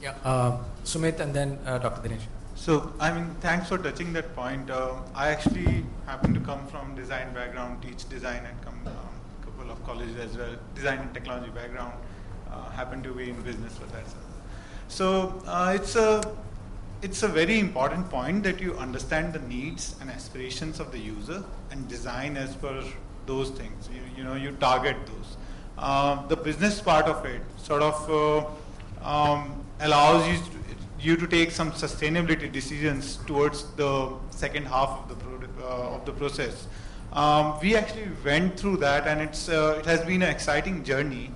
Yeah, Sumit and then Dr. Dinesh. So, I mean, thanks for touching that point. I actually happen to come from design background, teach design and come from a couple of colleges as well, design and technology background, happen to be in business for that. So, it's a very important point that you understand the needs and aspirations of the user and design as per those things. You target those. The business part of it sort of allows you to take some sustainability decisions towards the second half of the process. We actually went through that, and it has been an exciting journey,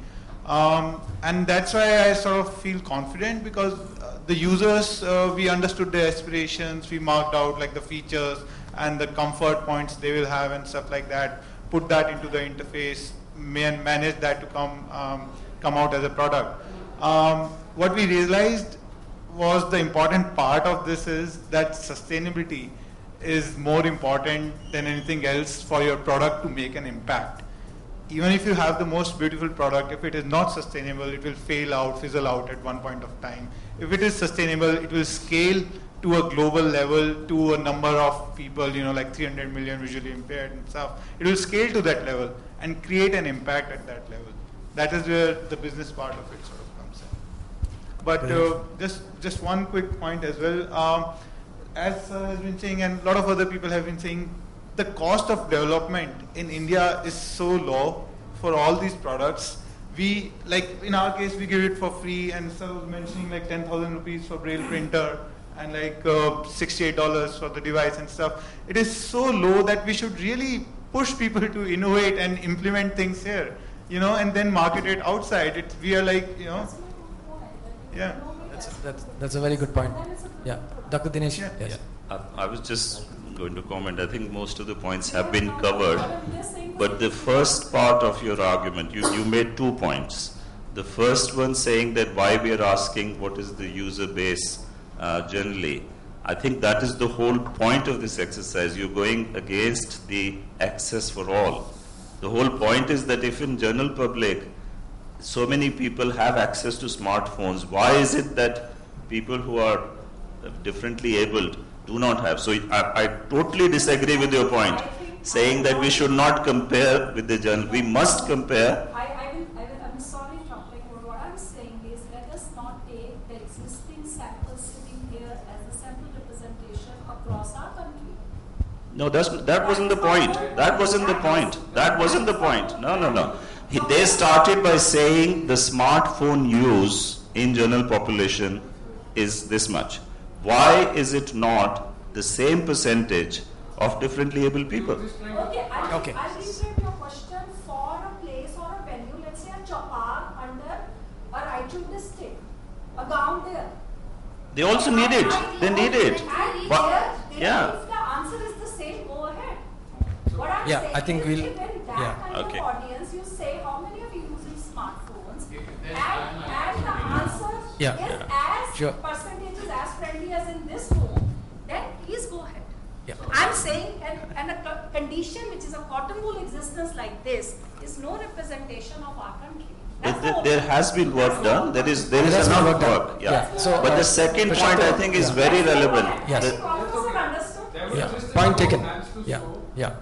and that's why I sort of feel confident, because the users, we understood their aspirations, we marked out like the features and the comfort points they will have and stuff like that, put that into the interface, and manage that to come out as a product. What we realized was the important part of this is that sustainability is more important than anything else for your product to make an impact. Even if you have the most beautiful product, if it is not sustainable, it will fizzle out at one point of time. If it is sustainable, it will scale to a global level, to a number of people, like 300 million visually impaired and stuff. It will scale to that level and create an impact at that level. That is where the business part of it sort of comes in. But just one quick point as well. As has been saying, and a lot of other people have been saying, the cost of development in India is so low for all these products. We, like in our case, we give it for free, and so I was mentioning like 10,000 rupees for Braille printer and like $68 for the device and stuff. It is so low that we should really push people to innovate and implement things here, and then market it outside. We are like, yeah. That's a very good point. Yeah, Dr. Dinesh. Yeah. Yes. I was just going to comment. I think most of the points have been covered, but the first part of your argument, you made 2 points. The first one saying that why we are asking what is the user base generally. I think that is the whole point of this exercise. You're going against the access for all. The whole point is that if in general public so many people have access to smartphones, why is it that people who are differently abled do not have? So I totally disagree with your point, saying that we should not compare with the general. We must compare. I'm sorry, Dr. What I'm saying is, let us not take the existing sample sitting here as a sample representation across our country. No, that wasn't the point. That wasn't the point. That wasn't the point. No. They started by saying the smartphone use in general population is this much. Why is it not the same percentage of differently able people? Okay. I'll rephrase your question. For a place or a venue, let's say a Chapar under a Raichur district, a gown there. They also need it. They need it. Yeah. If the answer is the same, go ahead. What I'm saying I think is, we'll. in that kind of audience, you say how many of you using smartphones, and the answer is as percentages as friendly as in this room, then please go ahead. Yeah. I'm saying, and a condition which is a cotton wool existence like this is no representation of our country. There has been work done. There is enough work. Yeah. So, but the second point I think is very relevant. Yes. Point taken.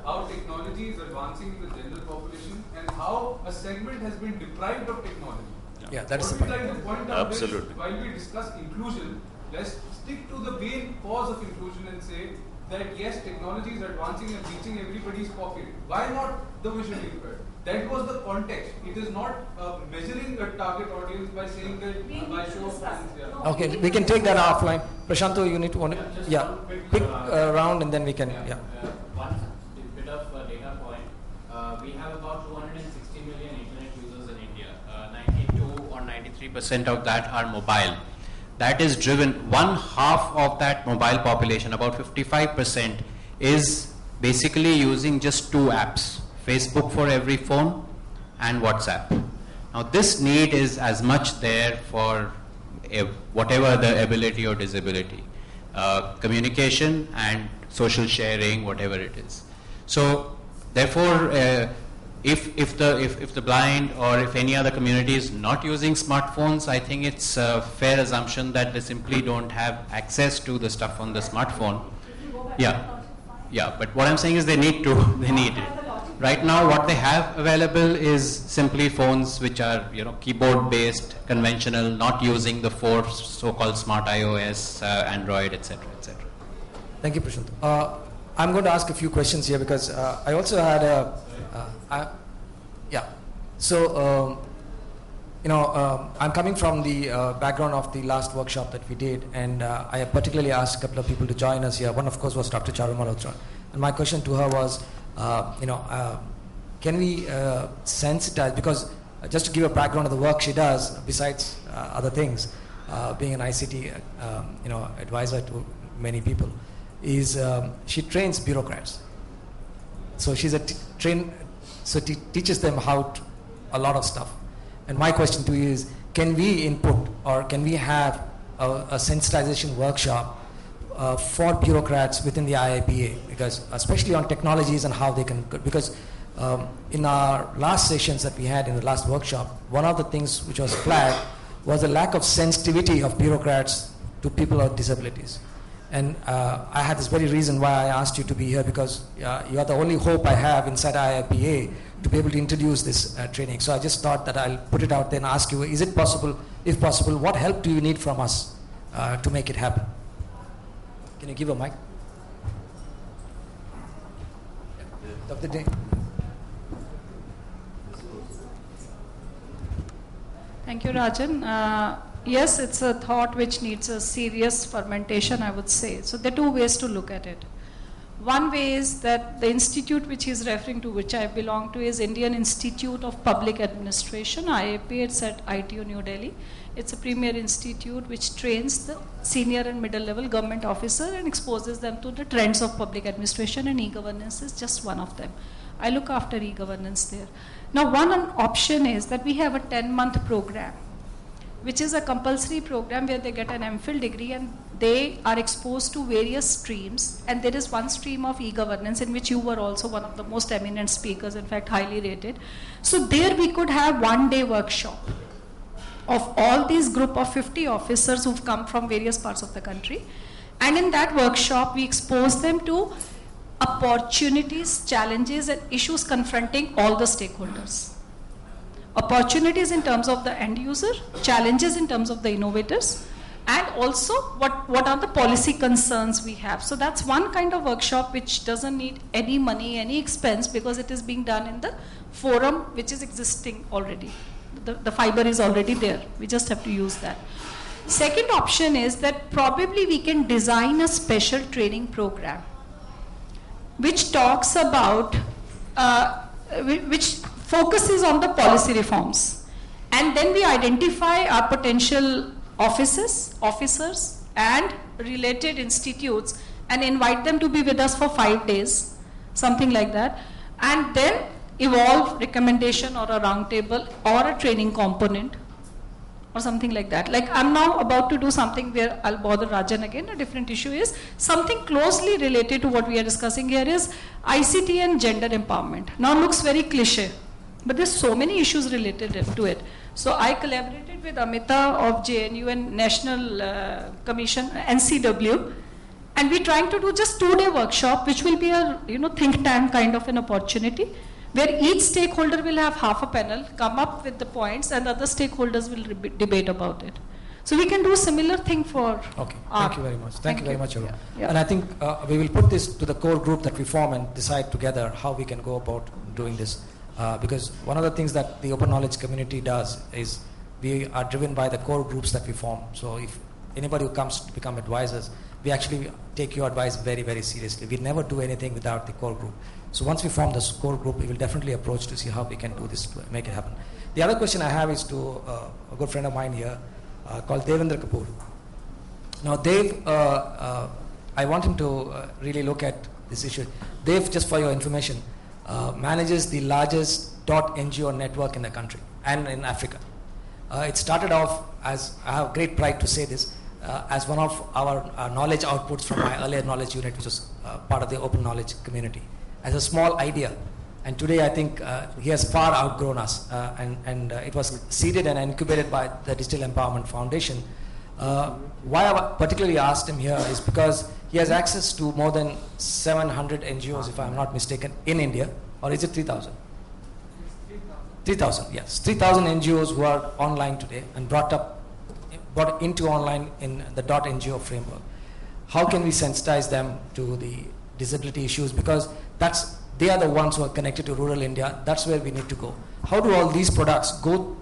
How technology is advancing in the general population and how a segment has been deprived of technology. Yeah, that is the point. point. Like to point out Absolutely. This, while we discuss inclusion, let's stick to the main cause of inclusion and say that yes, technology is advancing and reaching everybody's pocket. Why not the visually impaired? That was the context. It is not measuring a target audience by saying that by show of hands. Yeah. Okay, we can take that offline. Prashanto, you need to quick round and then we can. One bit of data point. We have about 260 million internet users in India. 92 or 93% of that are mobile. That is driven, one half of that mobile population, about 55%, is basically using just 2 apps, Facebook for every phone and WhatsApp. Now this need is as much there for whatever the ability or disability, communication and social sharing, whatever it is. So therefore, if the blind or if any other community is not using smartphones, I think it's a fair assumption that they simply don't have access to the stuff on the smartphone. Yeah. But what I'm saying is they need it. Right now, what they have available is simply phones which are, keyboard-based, conventional, not using the 4 so-called smart iOS, Android, etc., etc. Thank you, Prashant. I'm going to ask a few questions here because I also had I'm coming from the background of the last workshop that we did, and I particularly asked a couple of people to join us here. One, of course, was Dr. Charu Malhotra. And my question to her was, can we sensitize, because just to give a background of the work she does, besides other things, being an ICT advisor to many people, is she trains bureaucrats. So she's teaches them a lot of stuff. And my question to you is, can we input or can we have a sensitization workshop for bureaucrats within the IIPA, because especially on technologies and how they can, because in our last sessions that we had in the last workshop, one of the things which was flagged was the lack of sensitivity of bureaucrats to people with disabilities. And I had this very reason why I asked you to be here, because you are the only hope I have inside IIPA to be able to introduce this training. So I just thought that I'll put it out there and ask you, is it possible, if possible, what help do you need from us to make it happen? Can you give a mic? Dr. Day. Thank you, Rajan. Yes, it's a thought which needs a serious fermentation, I would say. So there are 2 ways to look at it. One way is that the institute which he is referring to, which I belong to, is Indian Institute of Public Administration, IAP. It's at ITU New Delhi. It's a premier institute which trains the senior and middle level government officer and exposes them to the trends of public administration, and e-governance is just one of them. I look after e-governance there. Now, one option is that we have a 10-month program, which is a compulsory program where they get an MPhil degree and they are exposed to various streams. And there is one stream of e-governance in which you were also one of the most eminent speakers, in fact, highly rated. So there we could have 1-day workshop of all these group of 50 officers who've come from various parts of the country. And in that workshop, we expose them to opportunities, challenges, and issues confronting all the stakeholders. Opportunities in terms of the end user, challenges in terms of the innovators, and also what are the policy concerns we have. So that's one kind of workshop which doesn't need any money, any expense, because it is being done in the forum which is existing already. The fiber is already there. We just have to use that. Second option is that probably we can design a special training program which talks about, which focuses on the policy reforms. And then we identify our potential officers and related institutes and invite them to be with us for 5 days, something like that. And then evolve recommendation or a roundtable or a training component or something like that. Like I'm now about to do something where I'll bother Rajan again. A different issue is something closely related to what we are discussing here is ICT and gender empowerment. Now looks very cliche, but there's so many issues related to it. So I collaborated with Amita of JNU and National Commission, NCW, and we're trying to do just 2-day workshop, which will be a think tank kind of an opportunity, where each stakeholder will have half a panel, come up with the points, and other stakeholders will debate about it. So we can do a similar thing for Okay, thank you very much. Thank you very much, Arun. Yeah. And I think we will put this to the core group that we form and decide together how we can go about doing this. Because one of the things that the open knowledge community does is we are driven by the core groups that we form. So if anybody who comes to become advisors, we actually take your advice very, very seriously. We never do anything without the core group. So once we form this core group, we will definitely approach to see how we can do this to make it happen. The other question I have is to a good friend of mine here called Devendra Kapoor. Now Dev, I want him to really look at this issue. Dev, just for your information, manages the largest .NGO network in the country and in Africa. It started off as, I have great pride to say this, as one of our knowledge outputs from my earlier knowledge unit, which was part of the open knowledge community, as a small idea. And today I think he has far outgrown us, and it was seeded and incubated by the Digital Empowerment Foundation. Why I particularly asked him here is because he has access to more than 700 NGOs, if I'm not mistaken, in India. Or is it 3,000? 3,000, yes. 3,000 NGOs who are online today and brought into online in the .ngo framework. How can we sensitize them to the disability issues? Because they are the ones who are connected to rural India. That's where we need to go. How do all these products go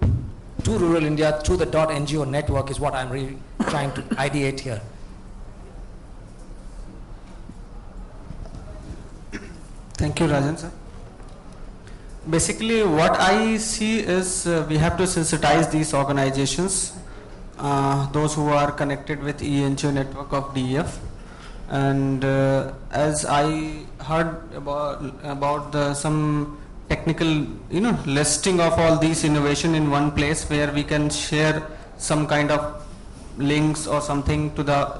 to rural India through the .ngo network is what I'm really trying to ideate here. Thank you, Rajan sir. Basically, what I see is we have to sensitize these organizations, those who are connected with eNGO network of DEF. And as I heard about some technical, listing of all these innovation in one place where we can share some kind of links or something to the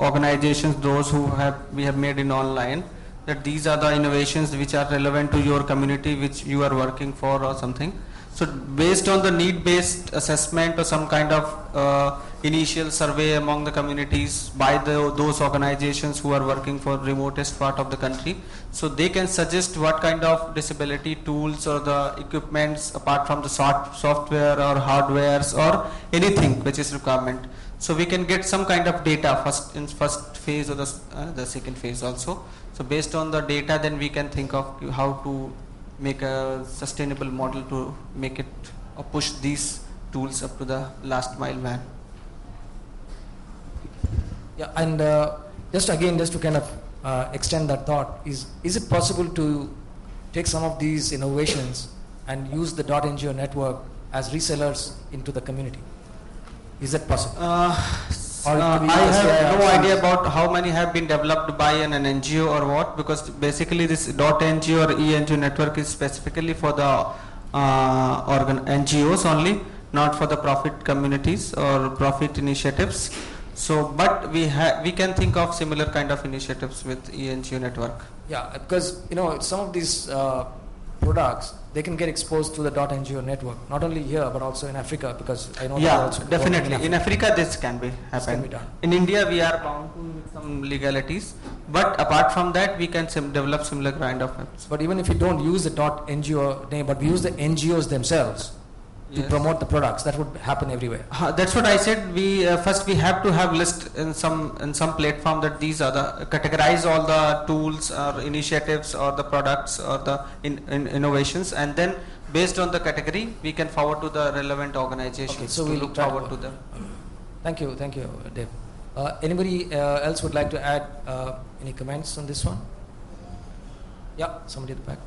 organizations, those who we have made in online, that these are the innovations which are relevant to your community which you are working for or something. So based on the need-based assessment or some kind of initial survey among the communities by those organizations who are working for remotest part of the country, so they can suggest what kind of disability tools or the equipments apart from the software or hardwares or anything which is requirement. So we can get some kind of data in first phase or the second phase also. So based on the data, then we can think of how to make a sustainable model to make it or push these tools up to the last mile man. Yeah, and just to kind of extend that thought, is it possible to take some of these innovations and use the .ngo network as resellers into the community? Is that possible? I have no idea about how many have been developed by an NGO or what, because basically this .ngo or eNGO network is specifically for the NGOs only, not for the profit communities or profit initiatives. So, but we can think of similar kind of initiatives with eNGO network. Yeah, because some of these products, they can get exposed to the .ngo network, not only here but also in Africa, because I know also definitely in Africa this can be happen. This can be done. In India we are bound to some legalities, but apart from that we can develop similar kind of apps. But even if we don't use the .ngo name, but we use the NGOs themselves to promote the products, that would happen everywhere. That's what I said. We first we have to have list in some platform that these are the categorize all the tools or initiatives or the products or the innovations, and then based on the category we can forward to the relevant organizations. Okay, so we'll look forward to them. Thank you, Dave. Anybody else would like to add any comments on this one? Yeah, somebody at the back.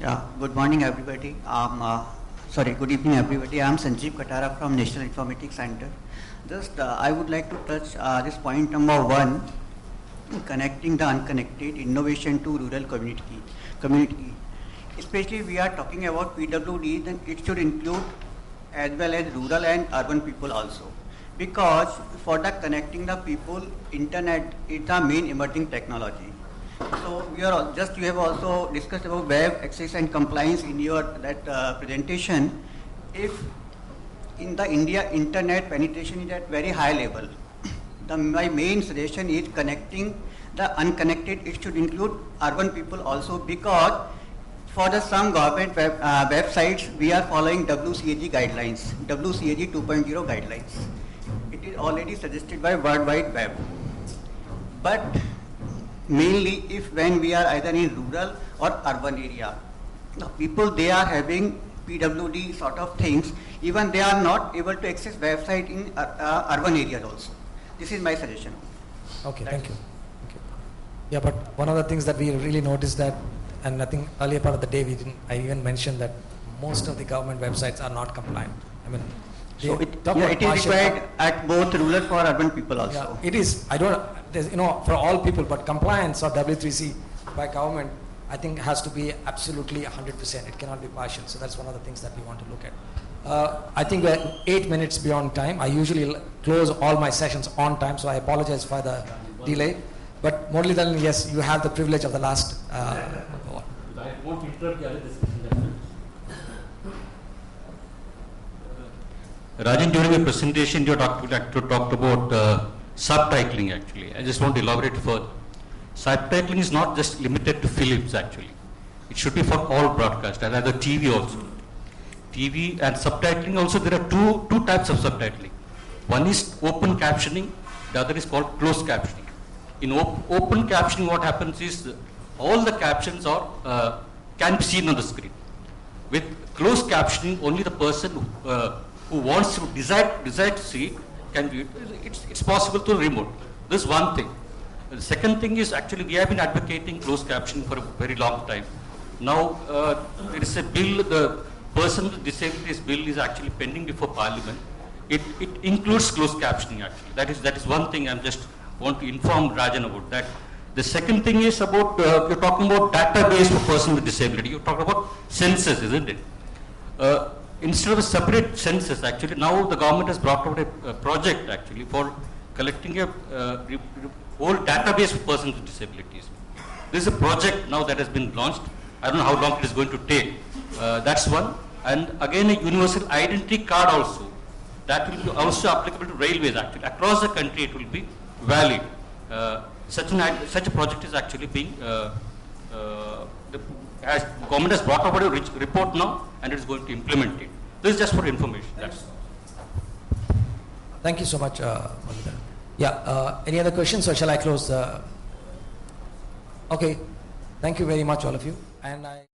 Yeah, good morning everybody. Good evening everybody. I am Sanjeev Katara from National Informatics Center. Just I would like to touch this point number 1, connecting the unconnected, innovation to rural community. Especially we are talking about PWD, then it should include as well as rural and urban people also. Because for the connecting the people, internet is the main emerging technology. So you have also discussed about web access and compliance in your presentation. If in the India internet penetration is at very high level, my main suggestion is connecting the unconnected. It should include urban people also, because for the some government websites we are following WCAG guidelines, WCAG 2.0 guidelines. It is already suggested by World Wide Web, but mainly when we are either in rural or urban area, people they are having PWD sort of things, even they are not able to access website in urban areas also. This is my suggestion. Okay, thank you. Yeah, but one of the things that we really noticed that, and I think earlier part of the day I even mentioned that most of the government websites are not compliant. I mean, so it is required at both rural for urban people also. Yeah, it is. For all people, but compliance of W3C by government, I think has to be absolutely 100%. It cannot be partial. So that's one of the things that we want to look at. I think we're 8 minutes beyond time. I usually close all my sessions on time, so I apologize for the delay. But Muralidharan, yes, you have the privilege of the last one. I won't interrupt the other discussion. Rajan, during your presentation, you talked about subtitling actually. I just want to elaborate further. Subtitling is not just limited to films actually. It should be for all broadcast, and the TV also. TV and subtitling also, there are two types of subtitling. One is open captioning, the other is called closed captioning. In open captioning, what happens is all the captions are can be seen on the screen. With closed captioning, only the person who wants to desire to see can view it. It's possible to remote. This is one thing. The second thing is actually we have been advocating closed captioning for a very long time. Now there is a bill, the Person with Disabilities Bill is actually pending before Parliament. It includes closed captioning actually. That is one thing I just want to inform Rajan about that. The second thing is about, you're talking about database for person with disability. You're talking about census, isn't it? Instead of a separate census, actually, now the government has brought out a project actually for collecting a whole database for persons with disabilities. This is a project now that has been launched. I don't know how long it is going to take. That's one. And again, a universal identity card also. That will be also applicable to railways actually. Across the country it will be valid. Such a project is actually being, as government has brought about a report now and it is going to implement it. This is just for information. That's Thank you so much, Muralidharan. Yeah, any other questions or shall I close? Okay, thank you very much all of you. And I